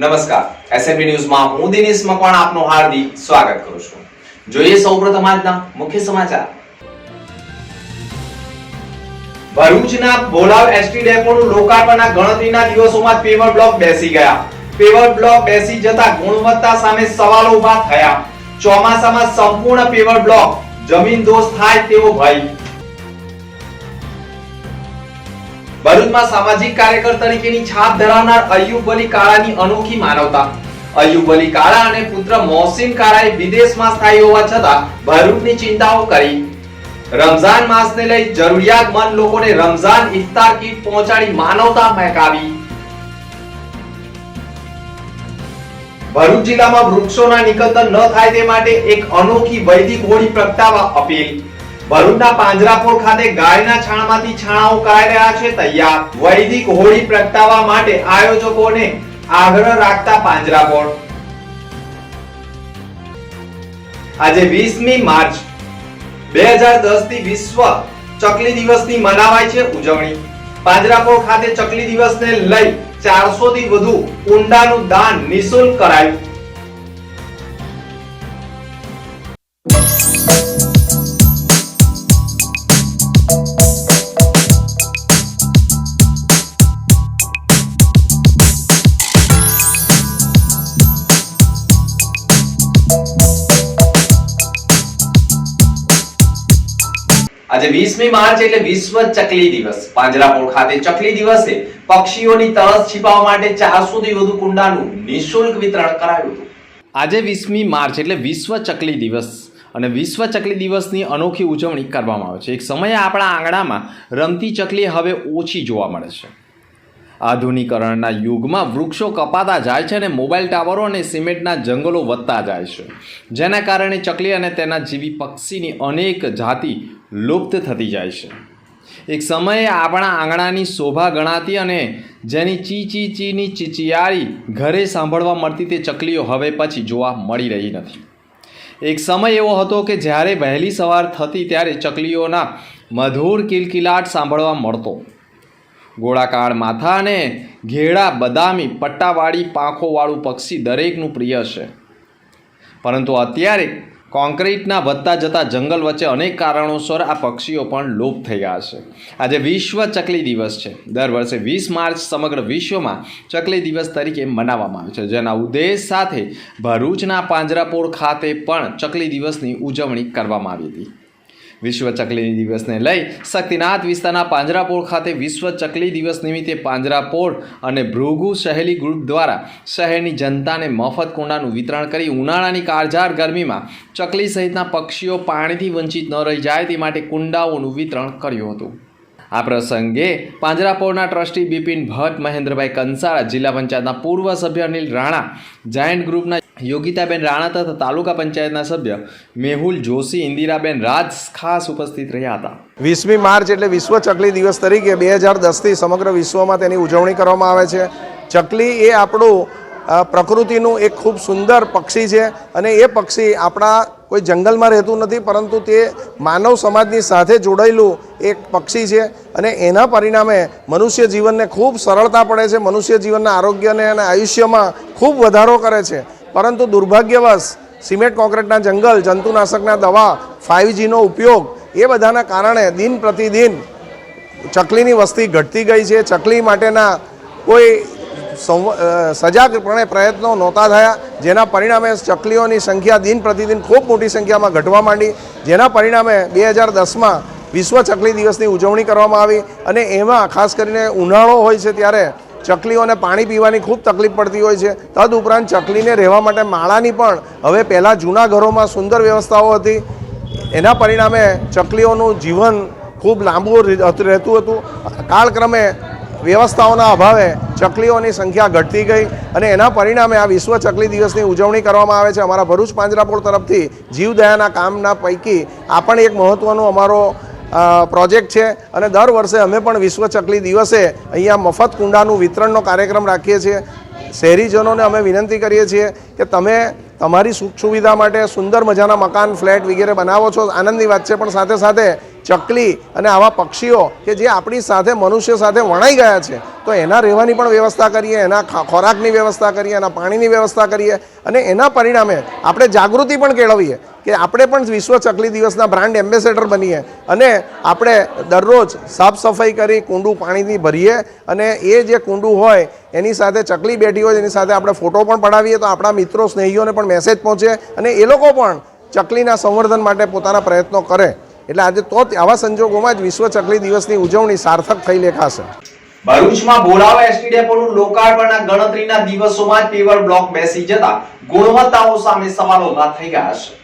નમસ્કાર એસએનબી ન્યૂઝમાં હું દિનેશ મકવાણા આપનું હાર્દિક સ્વાગત કરું છું। જોઈએ સૌપ્રથમ આજના મુખ્ય સમાચાર। ભરૂચના ભોલાવ એસટી ડેપોનું લોકાર્પણના ગણતરીના દિવસોમાં પેવર બ્લોક બેસી ગયા। પેવર બ્લોક બેસી જતા ગુણવત્તા સામે સવાલો ઊભા થયા। ચોમાસામાં સંપૂર્ણ પેવર બ્લોક જમીનદોસ્ત થાય તેવો ભય। ભરૂચમાં સામાજિક કાર્યકર તરીકેની છાપ ધરાવનાર અયુબ અલી કાળાની અનોખી માનવતા। અયુબ અલી કાળા અને પુત્ર મોહસિન કાળાએ વિદેશમાં સ્થાયી હોવા છતાં ભરૂચની ચિંતાઓ કરી। રમઝાન માસને લઈ જરૂરિયાતમંદ લોકોને રમઝાન ઇફતાર કીટ પહોંચાડી માનવતા મહેકાવી। ભરૂચ જિલ્લામાં વૃક્ષોના નિકંદન ન થાય તે માટે એક અનોખી વૈદિક હોળી પ્રગટાવવા અપીલ। ભરૂચના પાંજરાપોળ ખાતે ગાયના છાણમાંથી છાણાઓ કરાઈ રહ્યા છે તૈયાર। વૈદિક હોળી પ્રગટાવવા માટે આયોજકોને આગ્રહ રાખતા પાંજરાપોળ। આજે 20મી માર્ચ 2010 થી વિશ્વ ચકલી દિવસની મનાવાય છે ઉજવણી। પાંજરાપોળ ખાતે ચકલી દિવસને લઈ 400 થી વધુ કુંડાનું દાન નિઃશુલ્ક કરાયું। આજે 20મી માર્ચ એટલે વિશ્વ ચકલી દિવસ। પાંજરાપોળ ખાતે ચકલી દિવસે પક્ષીઓની તરસ છીપાવવા માટે 400 થી વધુ કુંડાનું નિઃશુલ્ક વિતરણ કરાયું હતું। આજે 20મી માર્ચ એટલે વિશ્વ ચકલી દિવસ અને વિશ્વ ચકલી દિવસની અનોખી ઉજવણી કરવામાં આવે છે। એક સમયે આપણા આંગણામાં રમતી ચકલી હવે ઓછી જોવા મળે છે। આધુનિકરણના યુગમાં વૃક્ષો કપાતા જાય છે અને મોબાઈલ ટાવરો અને સિમેન્ટના જંગલો વધતા જાય છે, જેના કારણે ચકલી અને તેના જેવી પક્ષીની અનેક જાતિ લુપ્ત થતી જાય છે। એક સમયે આપણા આંગણાની શોભા ગણાતી અને જેની ચી ચી ચીની ચીચિયાળી ઘરે સાંભળવા મળતી તે ચકલીઓ હવે પછી જોવા મળી રહી નથી। એક સમય એવો હતો કે જ્યારે વહેલી સવાર થતી ત્યારે ચકલીઓના મધુર કિલકિલાટ સાંભળવા મળતો। ગોળાકાર માથા અને ઘેડા બદામી પટ્ટાવાળી પાંખોવાળું પક્ષી દરેકનું પ્રિય છે, પરંતુ અત્યારે કોન્ક્રીટના વધતા જતા જંગલ વચ્ચે અનેક કારણોસર આ પક્ષીઓ પણ લોપ થઈ ગયા છે। આજે વિશ્વ ચકલી દિવસ છે। દર વર્ષે 20 માર્ચ સમગ્ર વિશ્વમાં ચકલી દિવસ તરીકે મનાવવામાં આવે છે, જેના ઉદ્દેશ સાથે ભરૂચના પાંજરાપોળ ખાતે પણ ચકલી દિવસની ઉજવણી કરવામાં આવી હતી। વિશ્વ ચકલી દિવસને લઈ શક્તિનાથ વિસ્તારના પાંજરાપોળ ખાતે વિશ્વ ચકલી દિવસ નિમિત્તે પાંજરાપોળ અને ભૃગુ સહેલી ગ્રુપ દ્વારા શહેરની જનતાને મફત કુંડાનું વિતરણ કરી ઉનાળાની કાળઝાળ ગરમીમાં ચકલી સહિતના પક્ષીઓ પાણીથી વંચિત ન રહી જાય તે માટે કુંડાઓનું વિતરણ કર્યું હતું। આ પ્રસંગે પાંજરાપોળના ટ્રસ્ટી બિપિન ભટ્ટ, મહેન્દ્રભાઈ કંસારા, જિલ્લા પંચાયતના પૂર્વ સભ્ય અનિલ રાણા, જાયન્ટ ગ્રુપના યોગિતાબેન રાણા તથા તાલુકા પંચાયતના સભ્ય મેહુલ જોશી, ઇન્દિરાબેન રાજ ખાસ ઉપસ્થિત રહ્યા હતા। 20મી માર્ચ એટલે વિશ્વ ચકલી દિવસ તરીકે 2010થી સમગ્ર વિશ્વમાં તેની ઉજવણી કરવામાં આવે છે। ચકલી એ આપણું પ્રકૃતિનું એક ખૂબ સુંદર પક્ષી છે અને એ પક્ષી આપણા કોઈ જંગલમાં રહેતું નથી, પરંતુ તે માનવ સમાજની સાથે જોડાયેલું એક પક્ષી છે અને એના પરિણામે મનુષ્ય જીવનને ખૂબ સરળતા પડે છે, મનુષ્ય જીવનના આરોગ્યને અને આયુષ્યમાં ખૂબ વધારો કરે છે। પરંતુ દુર્ભાગ્યવશ સિમેન્ટ કોન્ક્રીટના જંગલ, જંતુનાશકના દવા, 5Gનો ઉપયોગ એ બધાના કારણે દિન પ્રતિદિન ચકલીની વસ્તી ઘટતી ગઈ છે। ચકલી માટેના કોઈ સજાગપણે પ્રયત્નો નહોતા થયા, જેના પરિણામે ચકલીઓની સંખ્યા દિન પ્રતિદિન ખૂબ મોટી સંખ્યામાં ઘટવા માંડી, જેના પરિણામે 2010માં વિશ્વ ચકલી દિવસની ઉજવણી કરવામાં આવી અને એમાં ખાસ કરીને ઉનાળો હોય છે ત્યારે ચકલીઓને પાણી પીવાની ખૂબ તકલીફ પડતી હોય છે। તદુપરાંત ચકલીને રહેવા માટે માળાની પણ હવે પહેલાં જૂના ઘરોમાં સુંદર વ્યવસ્થાઓ હતી, એના પરિણામે ચકલીઓનું જીવન ખૂબ લાંબુ રહેતું હતું। કાળક્રમે વ્યવસ્થાઓના અભાવે ચકલીઓની સંખ્યા ઘટતી ગઈ અને એના પરિણામે આ વિશ્વ ચકલી દિવસની ઉજવણી કરવામાં આવે છે। અમારા ભરૂચ પાંજરાપોળ તરફથી જીવદયાના કામના પૈકી આ પણ એક મહત્ત્વનો અમારો પ્રોજેક્ટ છે અને દર વર્ષે અમે પણ વિશ્વ ચકલી દિવસે અહીંયા મફત કુંડાનું વિતરણનો કાર્યક્રમ રાખીએ છીએ। શહેરીજનોને અમે વિનંતી કરીએ છીએ કે તમે તમારી સુખ સુવિધા માટે સુંદર મજાના મકાન, ફ્લેટ વગેરે બનાવો છો, આનંદની વાત છે, પણ સાથે સાથે ચકલી અને આવા પક્ષીઓ કે જે આપણી સાથે મનુષ્ય સાથે વણાઈ ગયા છે તો એના રહેવાની પણ વ્યવસ્થા કરીએ, એના ખોરાકની વ્યવસ્થા કરીએ, એના પાણીની વ્યવસ્થા કરીએ અને એના પરિણામે આપણે જાગૃતિ પણ કેળવીએ કે આપણે પણ વિશ્વ ચકલી દિવસના બ્રાન્ડ એમ્બેસેડર બનીએ અને આપણે દરરોજ સાફ સફાઈ કરી કુંડું પાણીથી ભરીએ અને એ જે કુંડું હોય એની સાથે ચકલી બેઠી હોય એની સાથે આપણે ફોટો પણ પડાવીએ તો આપણા મિત્રો સ્નેહીઓને પણ મેસેજ પહોંચે અને એ લોકો પણ ચકલીના સંવર્ધન માટે પોતાના પ્રયત્નો કરે. એટલે આજે તો આવા સંજોગોમાં જ વિશ્વ ચકલી દિવસની ઉજવણી સાર્થક થઈ લેખાશે. ભરૂચમાં ભોલાવ એસટી ડેપોનું લોકાર્પણના ગણતરીના દિવસોમાં જ પેવર બ્લોક બેસી જતા ગુણવત્તાઓ સામે સવાલો ઉભા થઈ ગયા છે.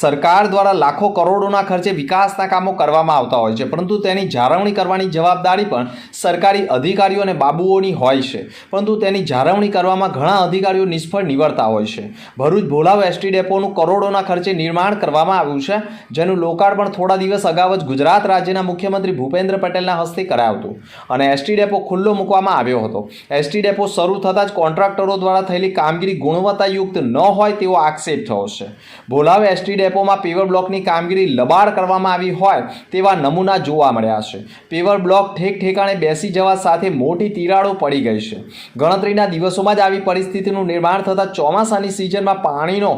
સરકાર દ્વારા લાખો કરોડોના ખર્ચે વિકાસના કામો કરવામાં આવતા હોય છે, પરંતુ તેની જાળવણી કરવાની જવાબદારી પણ સરકારી અધિકારીઓ અને બાબુઓની હોય છે, પરંતુ તેની જાળવણી કરવામાં ઘણા અધિકારીઓ નિષ્ફળ નીવડતા હોય છે. ભરૂચ ભોલાવ એસટી ડેપોનું કરોડોના ખર્ચે નિર્માણ કરવામાં આવ્યું છે, જેનું લોકાર્પણ થોડા દિવસ અગાઉ જ ગુજરાત રાજ્યના મુખ્યમંત્રી ભૂપેન્દ્ર પટેલના હસ્તે કરાયું હતું અને એસટી ડેપો ખુલ્લો મૂકવામાં આવ્યો હતો. એસટી ડેપો શરૂ થતાં જ કોન્ટ્રાક્ટરો દ્વારા થયેલી કામગીરી ગુણવત્તાયુક્ત ન હોય તેવો આક્ષેપ થયો છે. ભોલાવ એસટી ડેપોમાં પેવર બ્લોકની કામગીરી લબાડ કરવામાં આવી હોય તેવા નમૂના જોવા મળ્યા છે. પેવર બ્લોક ઠેક ઠેકાણે બેસી જવા સાથે મોટી તિરાડો પડી ગઈ છે. ગણતરીના દિવસોમાં જ આવી પરિસ્થિતિનું નિર્માણ થતાં ચોમાસાની સિઝનમાં પાણીનો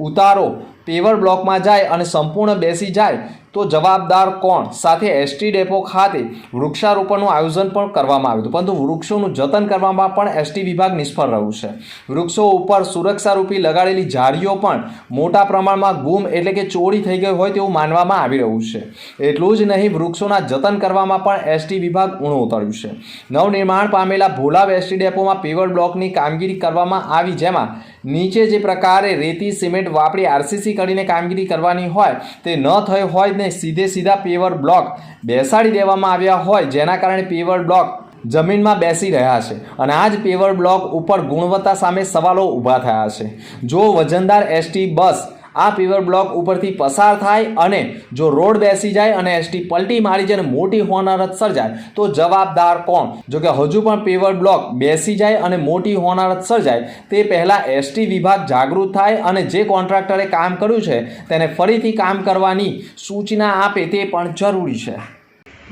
ઉતારો પેવર બ્લોકમાં જાય અને સંપૂર્ણ બેસી જાય તો જવાબદાર કોણ? સાથે એસટી ડેપો ખાતે વૃક્ષારોપણનું આયોજન પણ કરવામાં આવ્યું હતું, પરંતુ વૃક્ષોનું જતન કરવામાં પણ એસટી વિભાગ નિષ્ફળ રહ્યું છે. વૃક્ષો ઉપર સુરક્ષારૂપી લગાડેલી જાળીઓ પણ મોટા પ્રમાણમાં ગુમ એટલે કે ચોરી થઈ ગઈ હોય તેવું માનવામાં આવી રહ્યું છે. એટલું જ નહીં, વૃક્ષોના જતન કરવામાં પણ એસટી વિભાગ ઊણું ઉતર્યું છે. નવનિર્માણ પામેલા ભોલાવ એસટી ડેપોમાં પેવર બ્લોકની કામગીરી કરવામાં આવી, જેમાં નીચે જે પ્રકારે રેતી સિમેન્ટ વાપરી આરસીસી કરીને કામગીરી કરવાની હોય તે ન થઈ હોય ને સીધા પેવર બ્લોક બેસાડી દેવામાં આવ્યા હોય, જેના કારણે પેવર બ્લોક જમીનમાં બેસી રહ્યા છે અને આ જ પેવર બ્લોક ઉપર ગુણવત્તા સામે સવાલો ઊભા થયા છે. જો વજનદાર એસટી બસ આ પેવર બ્લોક ઉપરથી પસાર થાય અને જો રોડ બેસી જાય અને એસટી પલટી મારી જાય અને મોટી હોનારત સર્જાય તો જવાબદાર કોણ? જો કે હજુ પણ પેવર બ્લોક બેસી જાય અને મોટી હોનારત સર્જાય તે પહેલાં એસટી વિભાગ જાગૃત થાય અને જે કોન્ટ્રાક્ટરે કામ કર્યું છે તેને ફરીથી કામ કરવાની સૂચના આપે તે પણ જરૂરી છે.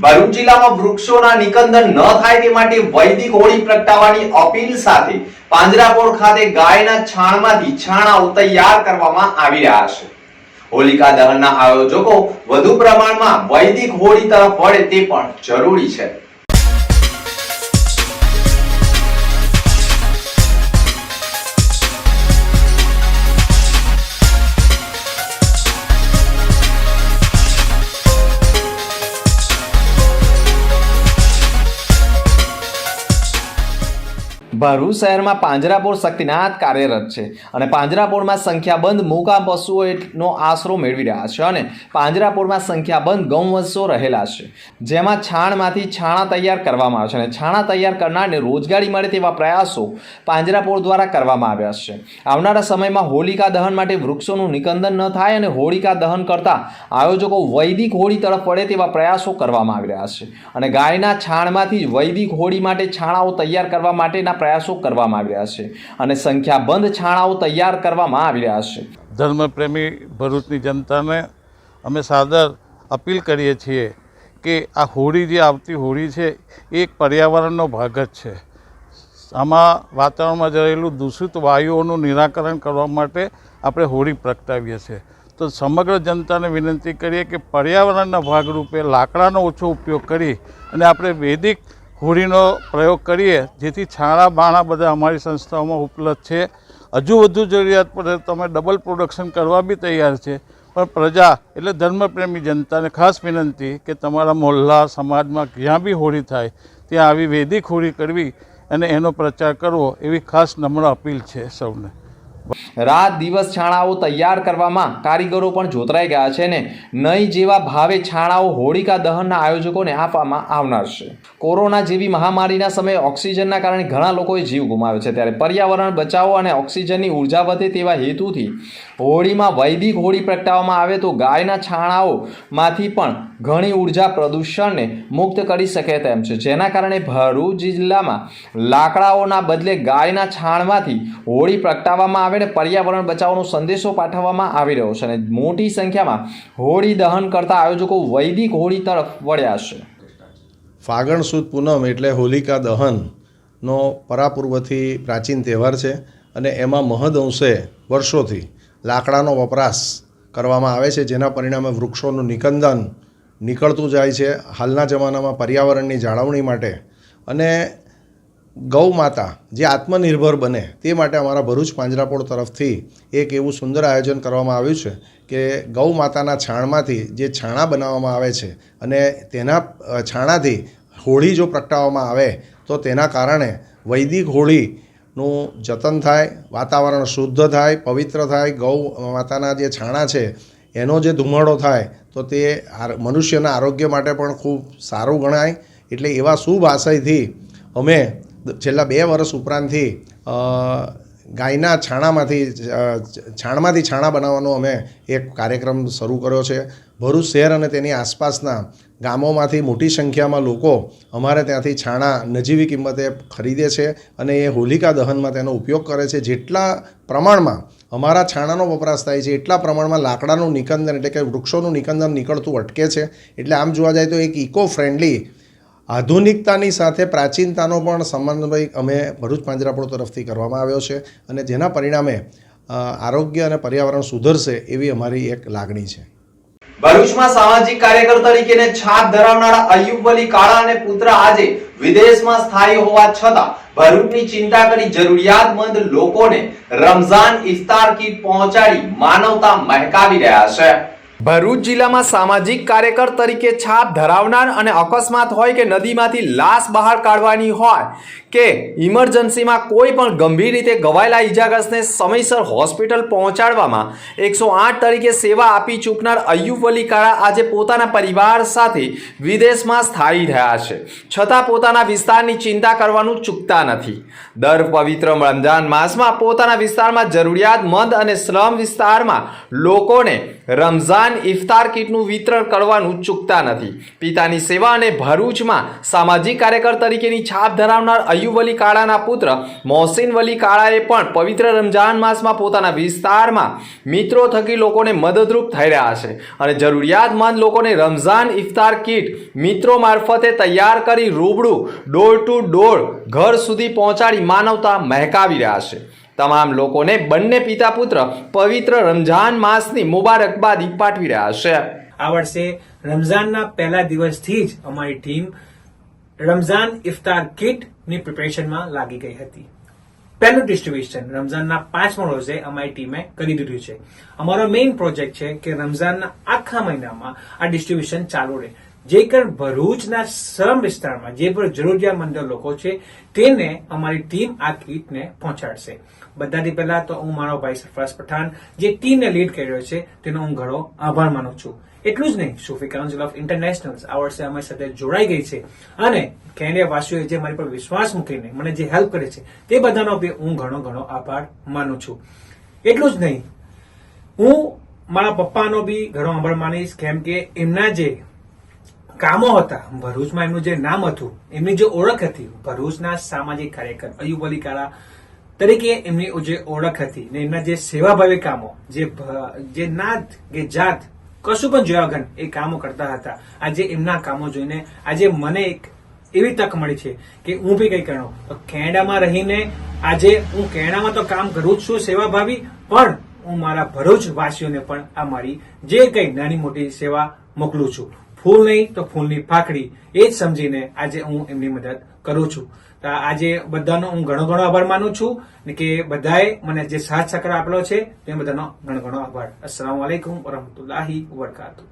ભરૂચ જિલ્લામાં વૃક્ષોના નિકંદન ન થાય તે માટે વૈદિક હોળી પ્રગટાવવાની અપીલ સાથે પાંજરાપોળ ખાતે ગાયના છાણમાંથી છાણાઓ તૈયાર કરવામાં આવી રહ્યા છે. હોલિકા દહનના આયોજકો વધુ પ્રમાણમાં વૈદિક હોળી તરફ વળે તે પણ જરૂરી છે. ભરૂચ શહેરમાં પાંજરાપોળ શક્તિનાથ કાર્યરત છે અને પાંજરાપોળમાં સંખ્યાબંધ મૂકા પશુઓનો આશરો મેળવી રહ્યા છે અને પાંજરાપોળમાં સંખ્યાબંધ ગૌવંશો રહેલા છે, જેમાં છાણમાંથી છાણા તૈયાર કરવામાં આવે છે અને છાણા તૈયાર કરનારને રોજગારી મળે તેવા પ્રયાસો પાંજરાપોળ દ્વારા કરવામાં આવ્યા છે. આવનારા સમયમાં હોલિકા દહન માટે વૃક્ષોનું નિકંદન ન થાય અને હોલિકા દહન કરતા આયોજકો વૈદિક હોળી તરફ વળે તેવા પ્રયાસો કરવામાં આવી રહ્યા છે અને ગાયના છાણમાંથી વૈદિક હોળી માટે છાણાઓ તૈયાર કરવા માટેના પ્રયાસો કરવામાં આવી રહ્યા છે અને સંખ્યાબંધ છાણાઓ તૈયાર કરવામાં આવી રહ્યા છે. ધર્મપ્રેમી ભરૂચની જનતાને અમે સાદર અપીલ કરીએ છીએ કે આ હોળી જે આવતી હોળી છે એ એક પર્યાવરણનો ભાગ જ છે. આમાં વાતાવરણમાં રહેલું દૂષિત વાયુઓનું નિરાકરણ કરવા માટે આપણે હોળી પ્રગટાવીએ છીએ. તો સમગ્ર જનતાને વિનંતી કરીએ કે પર્યાવરણના ભાગરૂપે લાકડાનો ઓછો ઉપયોગ કરી અને આપણે વૈદિક હોળીનો પ્રયોગ કરીએ, જેથી છાણા બાણા બધા અમારી સંસ્થાઓમાં ઉપલબ્ધ છે. હજુ વધુ જરૂરિયાત પડે તો અમે ડબલ પ્રોડક્શન કરવા બી તૈયાર છે, પણ પ્રજા એટલે ધર્મપ્રેમી જનતાને ખાસ વિનંતી કે તમારા મોહલ્લા સમાજમાં જ્યાં બી હોળી થાય ત્યાં આવી વૈદિક હોળી કરવી અને એનો પ્રચાર કરવો એવી ખાસ નમ્ર અપીલ છે સૌને. રાત દિવસ છાણાઓ તૈયાર કરવામાં કારીગરો પણ જોતરાઈ ગયા છે ને નહીં જેવા ભાવે છાણાઓ હોળિકા દહનના આયોજકોને આપવામાં આવનાર છે. કોરોના જેવી મહામારીના સમયે ઓક્સિજનના કારણે ઘણા લોકોએ જીવ ગુમાવ્યો છે, ત્યારે પર્યાવરણ બચાવો અને ઓક્સિજનની ઉર્જા વધે તેવા હેતુથી હોળીમાં વૈદિક હોળી પ્રગટાવવામાં આવે તો ગાયના છાણાઓમાંથી પણ ઘણી ઉર્જા પ્રદૂષણને મુક્ત કરી શકે તેમ છે, જેના કારણે ભરૂચ જિલ્લામાં લાકડાઓના બદલે ગાયના છાણમાંથી હોળી પ્રગટાવવામાં આવે ને પર્યાવરણ બચાવવાનો સંદેશો પાઠવવામાં આવી રહ્યો છે અને મોટી સંખ્યામાં હોળી દહન કરતા આયોજકો વૈદિક હોળી તરફ વળ્યા છે. ફાગણ સુદ પૂનમ એટલે હોલિકા દહનનો પરાપૂર્વથી પ્રાચીન તહેવાર છે અને એમાં મહદઅંશે વર્ષોથી લાકડાનો વપરાશ કરવામાં આવે છે, જેના પરિણામે વૃક્ષોનું નિકંદન નીકળતું જાય છે. હાલના જમાનામાં પર્યાવરણની જાળવણી માટે અને ગૌ માતા જે આત્મનિર્ભર બને તે માટે અમારા ભરૂચ પાંજરાપોળ તરફથી એક એવું સુંદર આયોજન કરવામાં આવ્યું છે કે ગૌ માતાના છાણમાંથી જે છાણા બનાવવામાં આવે છે અને તેના છાણાથી હોળી જો પ્રગટાવવામાં આવે તો તેના કારણે વૈદિક હોળીનું જતન થાય, વાતાવરણ શુદ્ધ થાય, પવિત્ર થાય. ગૌ માતાના જે છાણા છે એનો જે ધુમાડો થાય તો તે મનુષ્યના આરોગ્ય માટે પણ ખૂબ સારું ગણાય. એટલે એવા શુભ આશયથી અમે છેલ્લા 2 વર્ષ ઉપરાંતથી ગાયના છાણમાંથી છાણા બનાવવાનો અમે એક કાર્યક્રમ શરૂ કર્યો છે. ભરૂચ શહેર અને તેની આસપાસના ગામોમાંથી મોટી સંખ્યામાં લોકો અમારે ત્યાંથી છાણા નજીવી કિંમતે ખરીદે છે અને એ હોલિકા દહનમાં તેનો ઉપયોગ કરે છે. જેટલા પ્રમાણમાં અમારા છાણાનો વપરાશ થાય છે એટલા પ્રમાણમાં લાકડાનું નિકંદન એટલે કે વૃક્ષોનું નિકંદન નીકળતું અટકે છે. એટલે આમ જોવા જાય તો એક ઇકો ફ્રેન્ડલી આધુનિકતાની સાથે પ્રાચીનતાનો પણ સમન્વય અમે ભરૂચ પાંજરાપોળ તરફથી કરવામાં આવ્યો છે અને જેના પરિણામે આરોગ્ય અને પર્યાવરણ સુધરશે એવી અમારી એક લાગણી છે. ભરૂચમાં સામાજિક કાર્યકર તરીકે છાપ ધરાવનારા અયુબ વલી કાળા અને પુત્ર આજે વિદેશમાં સ્થાયી હોવા છતાં ભરૂચની ચિંતા કરી જરૂરિયાતમંદ લોકોને રમઝાન ઇફતાર કીટ પહોંચાડી માનવતા મહેકાવી રહ્યા છે. ભરૂચ જિલ્લામાં સામાજિક કાર્યકર તરીકે છાપ ધરાવનાર અને અકસ્માત હોય કે નદીમાંથી લાશ બહાર કાઢવાની હોય કે ઇમરજન્સીમાં કોઈ પણ ગંભીર રીતે ઘવાયેલા ઈજાગ્રસ્તને સમયસર હોસ્પિટલ પહોંચાડવામાં 108 તરીકે સેવા આપી ચૂકનાર અયુબ વલી કાળા આજે પોતાના પરિવાર સાથે વિદેશમાં સ્થાયી રહ્યા છે, છતાં પોતાના વિસ્તારની ચિંતા કરવાનું ચૂકતા નથી. દર પવિત્ર રમઝાન માસમાં પોતાના વિસ્તારમાં જરૂરિયાતમંદ અને સ્લમ વિસ્તારમાં લોકોને રમઝાન ઇફતાર કીટનું વિતરણ કરવાનું ચૂકતા નથી. પિતાની સેવા અને ભરૂચમાં સામાજિક કાર્યકર તરીકેની છાપ ધરાવનાર અયુબ વલી કાળાના પુત્ર મોહસિન વલી કાળાએ પણ પવિત્ર રમઝાન માસમાં પોતાના વિસ્તારમાં મિત્રો થકી લોકોને મદદરૂપ થઈ રહ્યા છે અને જરૂરિયાતમંદ લોકોને રમઝાન ઇફતાર કીટ મિત્રો મારફતે તૈયાર કરી રૂબરૂ ડોર ટુ ડોર ઘર સુધી પહોંચાડી માનવતા મહેકાવી રહ્યા છે. તમામ લોકોને બંને પિતા પુત્ર પવિત્ર રમઝાન માસની મુબારકબાદી પાઠવી રહ્યા છે. આ વર્ષે રમઝાનના પહેલા દિવસથી જ અમારી ટીમ રમઝાન ઇફતાર કિટ ની પ્રિપેરેશનમાં લાગી ગઈ હતી. પહેલું ડિસ્ટ્રીબ્યુશન રમઝાનના 5મા રોજે અમારી ટીમે કરી દીધું છે. અમારો મેઇન પ્રોજેક્ટ છે કે રમઝાનના આખા મહિનામાં આ ડિસ્ટ્રીબ્યુશન ચાલુ રહે, જે કારણ ભરૂચના શ્રમ વિસ્તારમાં જે પણ જરૂરિયાતમંદ લોકો છે તેને અમારી ટીમ આ કીટને પહોંચાડશે. બધાથી પહેલા તો હું મારો ભાઈ સરફરાઝ પઠાણ જે ટીમને લીડ કર્યો છે તેનો હું ઘણો આભાર માનું છું. એટલું જ નહીં, સુફી કાઉન્સિલ ઓફ ઇન્ટરનેશનલ્સ આ વર્ષે અમારી સાથે જોડાઈ ગઈ છે અને કેનેડિયા વાસીઓએ જે મારી પર વિશ્વાસ મૂકીને મને જે હેલ્પ કરે છે તે બધાનો બી હું ઘણો આભાર માનું છું. એટલું જ નહીં, હું મારા પપ્પાનો બી ઘણો આભાર માનીશ, કેમ કે એમના જે કામો હતા ભરૂચમાં, એમનું જે નામ હતું, એમની જે ઓળખ હતી ભરૂચના સામાજિક કાર્યકર અયુબ વલી કાળા તરીકે એમની જે ઓળખ હતી ને એમના જે સેવાભાવી કામો, જે નાત કે જાત કશું પણ જોયા વગર એ કામો કરતા હતા, આજે એમના કામો જોઈને આજે મને એક એવી તક મળી છે કે હું બી કઈ કરું. કેનેડામાં રહીને આજે હું કેનેડામાં તો કામ કરું જ છું સેવાભાવી, પણ હું મારા ભરૂચ વાસીઓને પણ આ મારી જે કઈ નાની મોટી સેવા મોકલું છું. ફૂલ નહીં તો ફૂલની ફાકડી એ જ સમજીને આજે હું એમની મદદ કરું છું. તો આજે બધાનો હું ઘણો ઘણો આભાર માનું છું ને કે બધાએ મને જે સાથ સહકાર આપેલો છે તે બધાનો ઘણો ઘણો આભાર. અસ્સલામુ અલૈકુમ વરહમતુલ્લાહી વબરકાતુહ.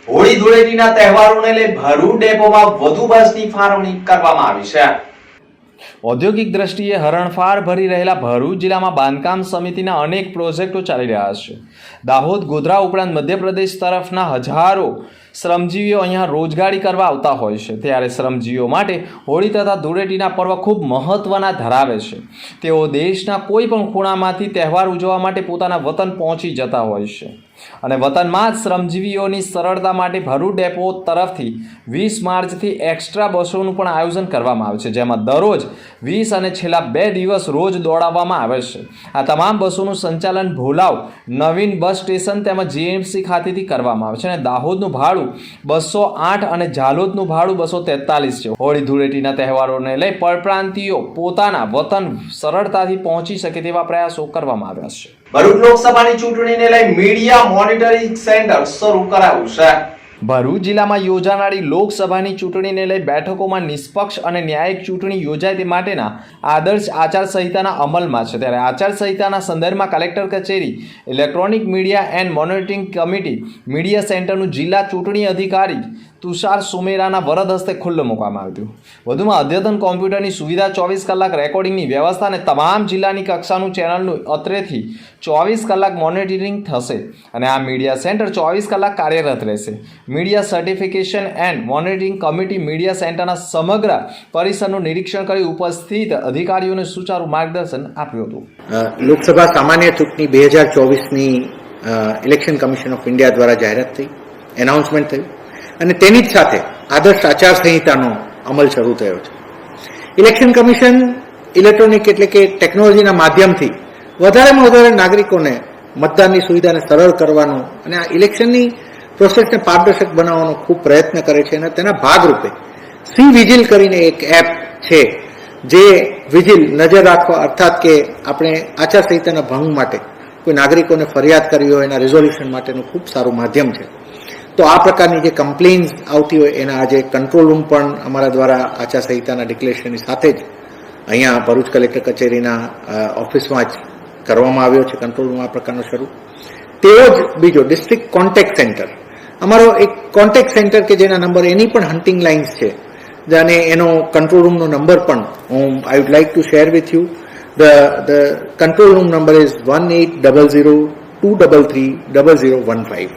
હોળી ધૂળેટીના તહેવારોને લઈ ભરૂચ ડેપોમાં વધુ બસની ફાળવણી કરવામાં આવી છે. ઔદ્યોગિક દ્રષ્ટિએ હરણફાળ ભરી રહેલા ભરૂચ જિલ્લામાં બાંધકામ સમિતિના અનેક પ્રોજેક્ટો ચાલી રહ્યા છે. દાહોદ, ગોધરા ઉપરાંત મધ્યપ્રદેશ તરફના હજારો શ્રમજીવીઓ અહીંયા રોજગારી કરવા આવતા હોય છે. ત્યારે શ્રમજીવીઓ માટે હોળી તથા ધૂળેટીના પર્વ ખૂબ મહત્વના ધરાવે છે. તેઓ દેશના કોઈ પણ ખૂણામાંથી તહેવાર ઉજવવા માટે પોતાના વતન પહોંચી જતા હોય છે અને વતનમાં જ શ્રમજીવીઓની સરળતા માટે ભરૂચ ડેપો તરફથી 20 માર્ચથી એક્સ્ટ્રા બસોનું પણ આયોજન કરવામાં આવે છે, જેમાં દરરોજ 20 અને છેલ્લા 2 દિવસ રોજ દોડાવવામાં આવે છે. આ તમામ બસોનું સંચાલન ભોલાવ નવીન બસ સ્ટેશન તેમજ જીએમસી ખાતેથી કરવામાં આવે છે અને દાહોદનું ભાડું 208 અને ઝાલોદનું ભાડું 243 છે. હોળી ધૂળેટીના તહેવારોને લઈ પરપ્રાંતિયો પોતાના વતન સરળતાથી પહોંચી શકે તેવા પ્રયાસો કરવામાં આવ્યા છે. ભરૂચ લોકસભાની ચૂંટણીને લઈ મીડિયા મોનિટરિંગ સેન્ટર શરૂ કરાયું છે. ભરૂચ જિલ્લામાં યોજાનારી લોકસભાની ચૂંટણીને લઈ બેઠકોમાં નિષ્પક્ષ અને ન્યાયિક ચૂંટણી યોજાય તે માટેના આદર્શ આચારસંહિતાના અમલમાં છે. ત્યારે આચારસંહિતાના સંદર્ભમાં કલેક્ટર કચેરી, electronic media and monitoring committee, media સેન્ટરનું જિલ્લા ચૂંટણી અધિકારી તુષાર સુમેરાના વરદ હસ્તે ખુલ્લું મૂકવામાં આવ્યું. વધુમાં અદ્યતન કોમ્પ્યુટરની સુવિધા, 24 કલાક રેકોર્ડિંગની વ્યવસ્થા અને તમામ જિલ્લાની કક્ષાનું ચેનલનું અત્રેથી 24 કલાક મોનિટરિંગ થશે અને આ મીડિયા સેન્ટર 24 કલાક કાર્યરત રહેશે. Media certification and monitoring committee media સેન્ટરના સમગ્ર પરિસરનું નિરીક્ષણ કરી ઉપસ્થિત અધિકારીઓને સુચારુ માર્ગદર્શન આપ્યું હતું. લોકસભા સામાન્ય ચૂંટણી 2024ની ઇલેક્શન કમિશન ઓફ ઇન્ડિયા દ્વારા જાહેરાત થઈ, એનાઉન્સમેન્ટ થયું અને તેની જ સાથે આદર્શ આચારસંહિતાનો અમલ શરૂ થયો છે. ઇલેક્શન કમિશન ઇલેક્ટ્રોનિક એટલે કે ટેકનોલોજીના માધ્યમથી વધારેમાં વધારે નાગરિકોને મતદાનની સુવિધાને સરળ કરવાનો અને આ ઇલેક્શનની પ્રોસેસને પારદર્શક બનાવવાનો ખૂબ પ્રયત્ન કરે છે અને તેના ભાગરૂપે સી વિજિલ કરીને એક એપ છે જે વિજિલ નજર રાખવા, અર્થાત કે આપણે આચારસંહિતાના ભંગ માટે કોઈ નાગરિકોને ફરિયાદ કરવી હોય એના રિઝોલ્યુશન માટેનું ખૂબ સારું માધ્યમ છે. તો આ પ્રકારની જે કમ્પ્લેન્સ આવતી હોય એના આજે કંટ્રોલ રૂમ પણ અમારા દ્વારા આચારસંહિતાના ડિક્લેરેશનની સાથે જ અહીંયા ભરૂચ કલેક્ટર કચેરીના ઓફિસમાં જ કરવામાં આવ્યો છે કંટ્રોલ રૂમ આ પ્રકારનો શરૂ. તેવો જ બીજો ડિસ્ટ્રિક્ટ કોન્ટેક્ટ સેન્ટર, અમારો એક કોન્ટેક્ટ સેન્ટર કે જેના નંબર એની પણ હન્ટિંગ લાઇન્સ છે અને એનો કંટ્રોલ રૂમનો નંબર પણ I would like to share with you. The control room number is 1800-233-0015.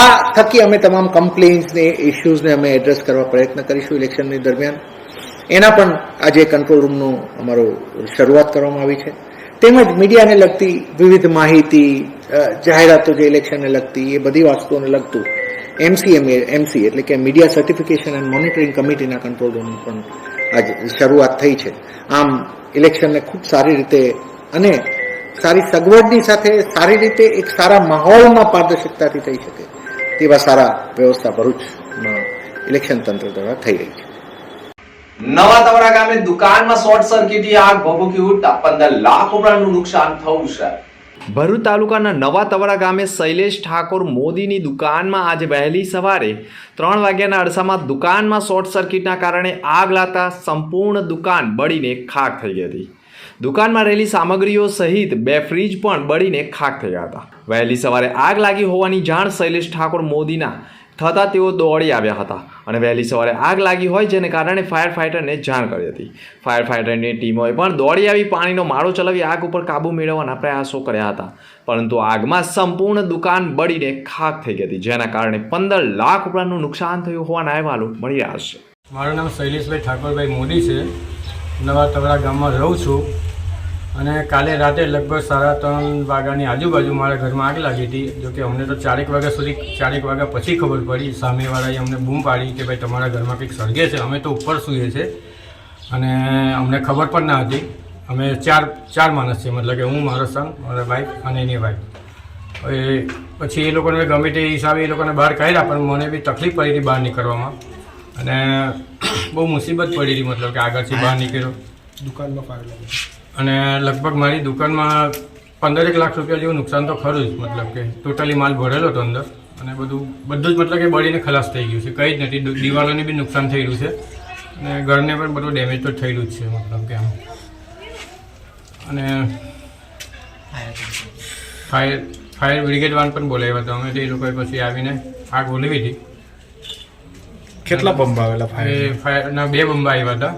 આ થકી અમે તમામ કમ્પ્લેન્ટ્સને, ઇસ્યુઝને અમે એડ્રેસ કરવા પ્રયત્ન કરીશું ઇલેક્શનની દરમિયાન. એના પણ આજે કંટ્રોલ રૂમનું અમારો શરૂઆત કરવામાં આવી છે. તેમજ મીડિયાને લગતી વિવિધ માહિતી, જાહેરાતો જે ઇલેક્શનને લગતી એ બધી વસ્તુઓને લગતું એમસી એટલે કે મીડિયા સર્ટિફિકેશન એન્ડ મોનિટરિંગ કમિટીના કંટ્રોલ રૂમની પણ આજે શરૂઆત થઈ છે. આમ ઇલેક્શનને ખૂબ સારી રીતે અને સારી સગવડની સાથે સારી રીતે એક સારા માહોલમાં પારદર્શકતાથી થઈ શકે તેવા સારા વ્યવસ્થા ભરૂચમાં ઇલેક્શન તંત્ર દ્વારા થઈ રહી છે. નવા તવરા ગામે દુકાનમાં શોર્ટ સર્કિટથી આગ ભભૂકી ઉઠતા 15 લાખ રૂપિયાનું નુકસાન થયું છે. ભરૂચ તાલુકાના નવા તવરા ગામે શૈલેષ ઠાકોર મોદીની દુકાનમાં આજે વહેલી સવારે 3 વાગ્યાના અરસામાં દુકાનમાં શોર્ટ સર્કિટના કારણે આગ લાગતા સંપૂર્ણ દુકાન બળીને ખાખ થઈ ગઈ હતી. દુકાનમાં રહેલી સામગ્રીઓ સહિત 2 ફ્રીજ પણ બળીને ખાખ થયા હતા. વહેલી સવારે આગ લાગી હોવાની જાણ શૈલેષ ઠાકોર મોદીના થતાં તેઓ દોડી આવ્યા હતા અને વહેલી સવારે આગ લાગી હોય જેને કારણે ફાયર ફાઇટરને જાણ કરી હતી. ફાયર ફાઇટરની ટીમોએ પણ દોડી આવી પાણીનો માળો ચલાવી આગ ઉપર કાબૂ મેળવવાના પ્રયાસો કર્યા હતા, પરંતુ આગમાં સંપૂર્ણ દુકાન બળીને ખાખ થઈ ગઈ હતી, જેના કારણે 15 લાખ રૂપિયાનું નુકસાન થયું હોવાના અહેવાલો મળી રહ્યા છે. મારું નામ શૈલેષભાઈ ઠાકોરભાઈ મોદી છે. નવા તવરા ગામમાં રહું છું અને કાલે રાતે લગભગ 3:30 વાગ્યાની આજુબાજુ મારા ઘરમાં આગ લાગી હતી. જોકે અમને તો 4 વાગ્યા પછી ખબર પડી. સામેવાળાએ અમને બૂમ પાડી કે ભાઈ તમારા ઘરમાં કંઈક સળગે છે. અમે તો ઉપર સૂઈએ છીએ અને અમને ખબર પણ ના હતી. અમે ચાર માણસ છીએ, મતલબ કે હું, મારો સન, મારા વાઈફ અને એની વાઈફ. હવે પછી એ લોકોને ગમે તે હિસાબે એ લોકોને બહાર કાઢ્યા, પણ મને બી તકલીફ પડી હતી બહાર નીકળવામાં અને બહુ મુસીબત પડી હતી, મતલબ કે આગળથી બહાર નીકળ્યો. દુકાનમાં ફાયર લાગી અને લગભગ મારી દુકાનમાં 15 લાખ રૂપિયા જેવું નુકસાન તો ખરું જ, મતલબ કે ટોટલી માલ ભરેલો હતો અંદર અને બધું જ મતલબ કે બળીને ખલાસ થઈ ગયું છે, કંઈ જ નથી. દિવાલોને બી નુકસાન થયેલું છે અને ઘરને પણ બધું ડેમેજ તો થયેલું જ છે મતલબ કે આમ. અને ફાયર બ્રિગેડ વાન પણ બોલાવ્યા હતા અમે, એ લોકોએ પછી આવીને આગ ઓલવી હતી. કેટલા બંબ આવેલા ફાયરના 2 બંબ આવ્યા હતા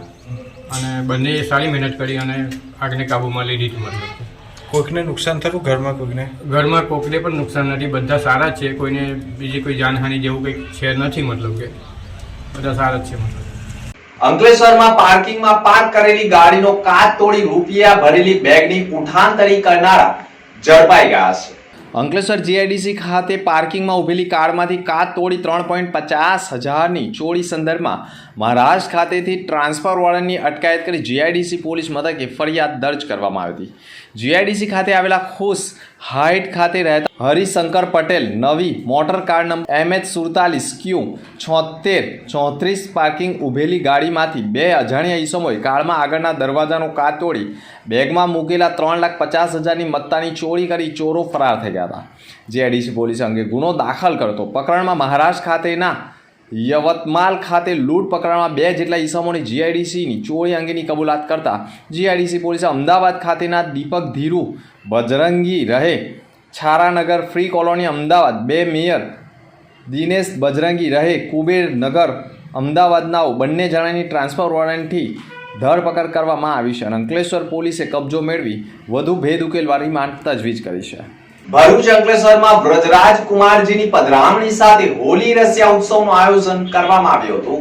અને બંને સારી મહેનત કરી અને આગને કાબૂમાં લીધી હતી. મતલબ કોઈકને નુકસાન થયું? ઘરમાં કોઈને પણ નુકસાન નથી, બધા સારા જ છે. કોઈને બીજી કોઈ જાનહાનિ જેવું કંઈક છે નથી, મતલબ કે બધા સારા જ છે. મતલબ અંકલેશ્વરમાં પાર્કિંગમાં પાર્ક કરેલી ગાડીનો કાચ તોડી રૂપિયા ભરેલી બેગની ઉઠાંતરી કરનારા ઝડપાઈ ગયા છે. અંકલેશ્વર જીઆઈડીસી ખાતે પાર્કિંગમાં ઉભેલી કારમાંથી કાચ તોડી 3,50,000ની ચોરી સંદર્ભમાં મહારાષ્ટ્ર ખાતેથી ટ્રાન્સફર વોર્ડનની અટકાયત કરી જીઆઈડીસી પોલીસ મથકે ફરિયાદ દર્જ કરવામાં આવી હતી. જીઆઈડીસી ખાતે આવેલા ખુશ હાઇટ ખાતે રહેતા હરિશંકર પટેલ નવી motor car number MH47Q7634 parking ઉભેલી ગાડીમાંથી 2 અજાણ્યા ઈસમોએ કારમાં આગળના દરવાજાનો કાચ તોડી બેગમાં મૂકેલા 3,50,000ની મત્તાની ચોરી કરી ચોરો ફરાર થઈ ગયા હતા. જીઆઈડીસી પોલીસે અંગે ગુનો દાખલ કરતો પ્રકરણમાં મહારાષ્ટ્ર ખાતેના યવતમાલ ખાતે લૂંટ પ્રકરણમાં 2 જેટલા ઈસમોની જીઆઈડીસીની ચોરી અંગેની કબૂલાત કરતા જીઆઈડીસી પોલીસે અમદાવાદ ખાતેના દીપક ધીરુ બજરંગી રહે છારાનગર ફ્રી કોલોની અમદાવાદ, 2 મેયર દિનેશ બજરંગી રહે કુબેરનગર અમદાવાદના બંને જણાની ટ્રાન્સફર વોરંટથી ધરપકડ કરવામાં આવી છે અને અંકલેશ્વર પોલીસે કબજો મેળવી વધુ ભેદ ઉકેલવા રિમાન્ડ તજવીજ કરી છે. ભરૂચ અંકલેશ્વરમાં વ્રજરાજ કુમારજીની પધરામણી સાથે હોલી રસિયા ઉત્સવનું આયોજન કરવામાં આવ્યું હતું.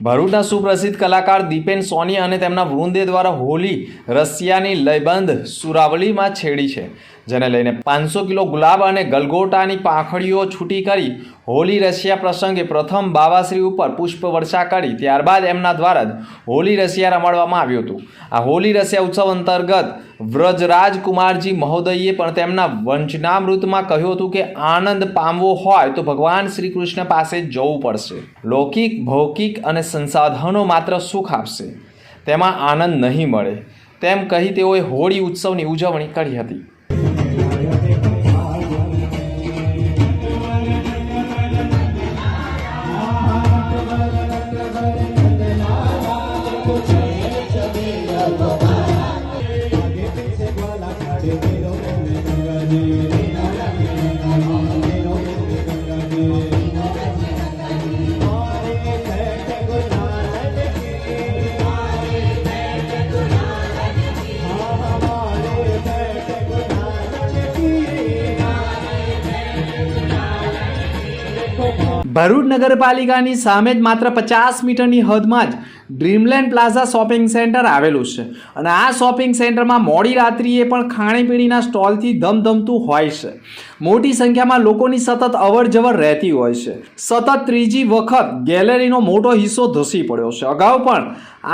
ભરૂચના સુપ્રસિદ્ધ કલાકાર દીપેન સોની અને તેમના વૃંદે દ્વારા હોલી રસિયાની લયબંધ સુરાવલીમાં છેડી છે, જેને લઈને 500 કિલો ગુલાબ અને ગલગોટાની પાંખડીઓ છૂટી કરી હોલી રસિયા પ્રસંગે પ્રથમ બાવાશ્રી ઉપર પુષ્પ વર્ષા કરી ત્યારબાદ એમના દ્વારા જ હોલી રસિયા રમાડવામાં આવ્યું હતું. આ હોલી રસિયા ઉત્સવ અંતર્ગત વ્રજરાજ કુમારજી મહોદયે પણ તેમના વંચનામૃતમાં કહ્યું હતું કે આનંદ પામવો હોય તો ભગવાન શ્રી કૃષ્ણ પાસે જ જવું પડશે. લૌકિક, ભૌતિક અને સંસાધનો માત્ર સુખ આપશે, તેમાં આનંદ નહીં મળે, તેમ કહી તેઓએ હોળી ઉત્સવની ઉજવણી કરી હતી. ભરૂચ નગરપાલિકાની સામે જ માત્ર 50 મીટરની હદમાં જ ડ્રીમલેન્ડ પ્લાઝા શોપિંગ સેન્ટર આવેલું છે અને આ શોપિંગ સેન્ટરમાં મોડી રાત્રિએ પણ ખાણીપીણીના સ્ટોલથી ધમધમતું હોય છે. મોટી સંખ્યામાં લોકોની સતત અવરજવર રહેતી હોય છે. સતત ત્રીજી વખત ગેલેરીનો મોટો હિસ્સો ધસી પડ્યો છે. અગાઉ પણ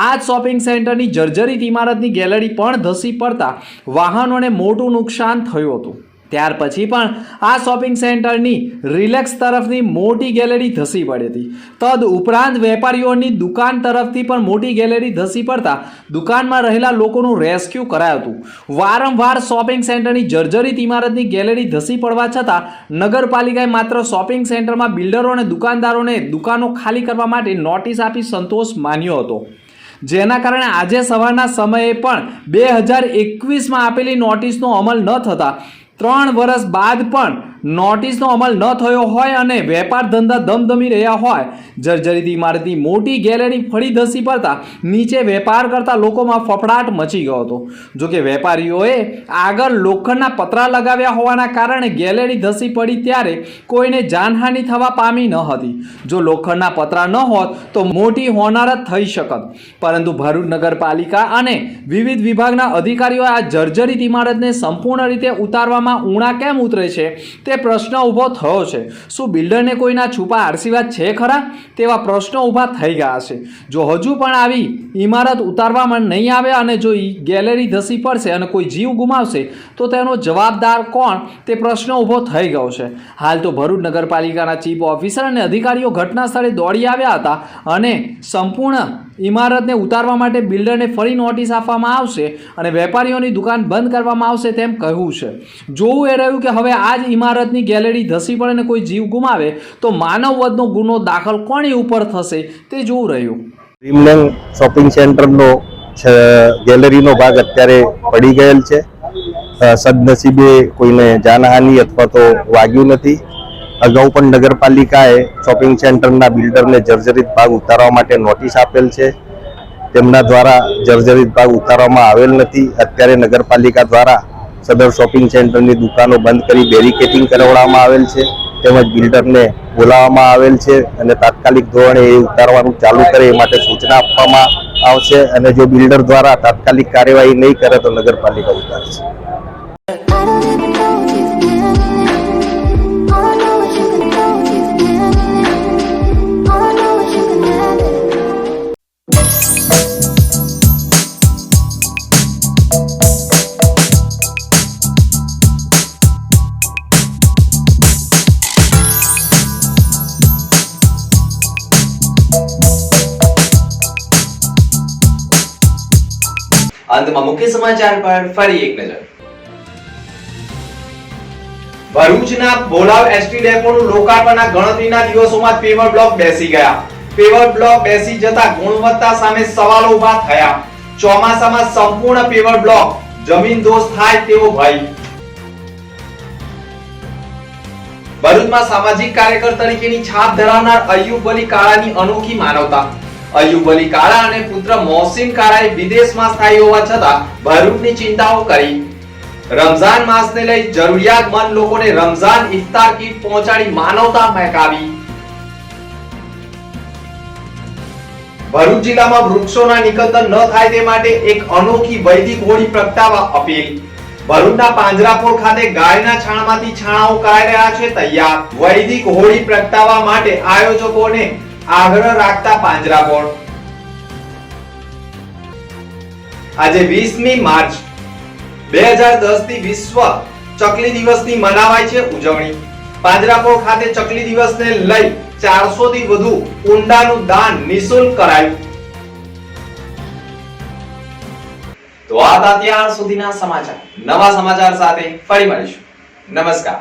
આ જ શોપિંગ સેન્ટરની જર્જરિત ઇમારતની ગેલેરી પણ ધસી પડતા વાહનોને મોટું નુકસાન થયું હતું. ત્યાર પછી પણ આ શોપિંગ સેન્ટરની રિલેક્સ તરફની મોટી ગેલેરી ધસી પડી હતી. તદ ઉપરાંત વેપારીઓની દુકાન તરફથી પણ મોટી ગેલેરી ધસી પડતા દુકાનમાં રહેલા લોકોનું રેસ્ક્યુ કરાયું હતું. વારંવાર શોપિંગ સેન્ટરની જર્જરિત ઇમારતની ગેલેરી ધસી પડવા છતાં નગરપાલિકાએ માત્ર શોપિંગ સેન્ટરમાં બિલ્ડરો અને દુકાનદારોને દુકાનો ખાલી કરવા માટે નોટિસ આપી સંતોષ માન્યો હતો, જેના કારણે આજે સવારના સમયે પણ 2021માં આપેલી નોટિસનો અમલ ન થતા 3 વર્ષ બાદ પણ નોટિસનો અમલ ન થયો હોય અને વેપાર ધંધા ધમધમી રહ્યા હોય. જર્જરિત ઇમારતની મોટી ગેલેરી ફરી ધસી પડતા નીચે વેપાર કરતા લોકોમાં ફફડાટ મચી ગયો હતો. જોકે વેપારીઓએ આગળ લોખંડના પતરા લગાવ્યા હોવાના કારણે ગેલેરી ધસી પડી ત્યારે કોઈને જાનહાનિ થવા પામી ન હતી. જો લોખંડના પતરા ન હોત તો મોટી હોનારત થઈ શકત, પરંતુ ભરૂચ નગરપાલિકા અને વિવિધ વિભાગના અધિકારીઓ આ જર્જરિત ઇમારતને સંપૂર્ણ રીતે ઉતારવામાં ઊણા કેમ ઉતરે છે તે પ્રશ્ન ઊભો થયો છે. શું બિલ્ડરને કોઈના છુપા આશીર્વાદ છે ખરા? તેવા પ્રશ્નો ઊભા થઈ ગયા છે. જો હજુ પણ આવી ઇમારત ઉતારવામાં નહીં આવે અને જો ગેલેરી ધસી પડશે અને કોઈ જીવ ગુમાવશે તો તેનો જવાબદાર કોણ તે પ્રશ્ન ઊભો થઈ ગયો છે. હાલ તો ભરૂચ નગરપાલિકાના ચીફ ઓફિસર અને અધિકારીઓ ઘટના સ્થળે દોડી આવ્યા હતા અને સંપૂર્ણ ઇમારતને ઉતારવા માટે બિલ્ડરને ફરી નોટિસ આપવામાં આવશે અને વેપારીઓની દુકાન બંધ કરવામાં આવશે તેમ કહ્યું છે. જોવું એ રહ્યું કે હવે આ જ ઇમારતની ગેલેરી ધસી પડે અને કોઈ જીવ ગુમાવે તો માનવવધનો ગુનો દાખલ કોની ઉપર થશે તે જોવું રહ્યું. ડ્રીમલેન્ડ શોપિંગ સેન્ટરનો ગેલેરીનો ભાગ અત્યારે પડી ગયેલ છે. સદનસીબે કોઈને જાનહાનિ અથવા તો વાગ્યું નથી. અગાઉ પણ નગરપાલિકાએ શોપિંગ સેન્ટરના બિલ્ડરને જર્જરિત ભાગ ઉતારવા માટે નોટિસ આપેલ છે. તેમના દ્વારા જર્જરિત ભાગ ઉતારવામાં આવેલ નથી. અત્યારે નગરપાલિકા દ્વારા સદર શોપિંગ સેન્ટરની દુકાનો બંધ કરી બેરિકેડિંગ કરાવવામાં આવેલ છે. તેમજ બિલ્ડરને બોલાવવામાં આવેલ છે અને તાત્કાલિક ધોરણે એ ઉતારવાનું ચાલુ કરે એ માટે સૂચના આપવામાં આવશે અને જો બિલ્ડર દ્વારા તાત્કાલિક કાર્યવાહી નહીં કરે તો નગરપાલિકા ઉતારશે. અંતમાં મુખ્ય સમાચાર પર ફરી એક નજર. ભરૂચના બોલાવ એસટી ડેપોનું લોકાર્પણના ગણતરીના દિવસોમાં પેવર બ્લોક બેસી ગયા. પેવર બ્લોક બેસી જતા ગુણવત્તા સામે સવાલો ઉભા થયા. ચોમાસામાં સંપૂર્ણ પેવર બ્લોક જમીનદોસ્ત થાય તેવો ભય. ભરૂચમાં સામાજિક કાર્યકર તરીકેની છાપ ધરાવનાર અય્યુબ અલી કાળાની અનોખી માનવતા. અય્યુબ અલી કાળા અને પુત્ર મોહસિન કાળાએ વિદેશમાં સ્થાયી હોવા છતાં ભરૂચની ચિંતાઓ કરી. રમઝાન માસને લઈ જરૂરિયાતમંદ લોકોને રમઝાન ઇફતાર કીટ પહોંચાડી માનવતા મહેકાવી. ભરૂચ જિલ્લામાં વૃક્ષોના નિકંદન ન થાય તે માટે એક અનોખી વૈદિક હોળી પ્રગટાવવા અપીલ. ભરૂચના પાંજરાપોળ ખાતે ગાયના છાણમાંથી છાણાઓ કરાઈ રહ્યા છે તૈયાર. વૈદિક હોળી પ્રગટાવવા માટે આયોજકોને આગ્રહ રાખતા પાંજરાપોળ. આજે 20મી માર્ચ 2010 થી વિશ્વ ચકલી દિવસની મનાવાય છે ઉજવણી. પાંજરાપોળ ખાતે ચકલી દિવસને લઈ 400 થી વધુ કુંડાનું દાન નિઃશુલ્ક કરાયું. તો આ હતા ત્યાર સુધીના સમાચાર. નવા સમાચાર સાથે ફરી મળીશું. નમસ્કાર.